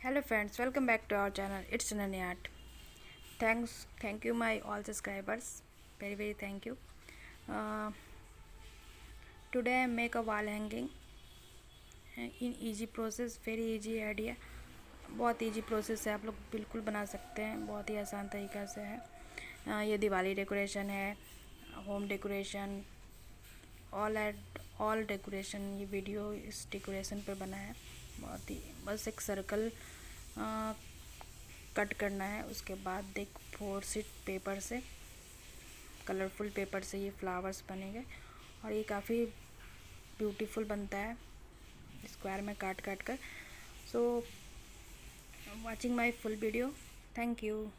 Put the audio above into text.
Hello friends, welcome back to our channel. It's Ananya. Thank you my all subscribers. Very thank you. Uh, Today I make a wall hanging in easy process, very easy idea. बहुत easy process है, आप लोग बिल्कुल बना सकते हैं, बहुत ही आसान तरीक़ा से है। ये दिवाली डेकोरेशन है, होम डेकोरेशन, ऑल डेकोरेशन। ये वीडियो इस डेकोरेशन पर बना है। बहुत ही बस एक सर्कल कट करना है, उसके बाद एक 4 शीट पेपर से, कलरफुल पेपर से ये फ्लावर्स बनेंगे और ये काफ़ी ब्यूटीफुल बनता है स्क्वायर में काट कर। सो watching my full video, thank you.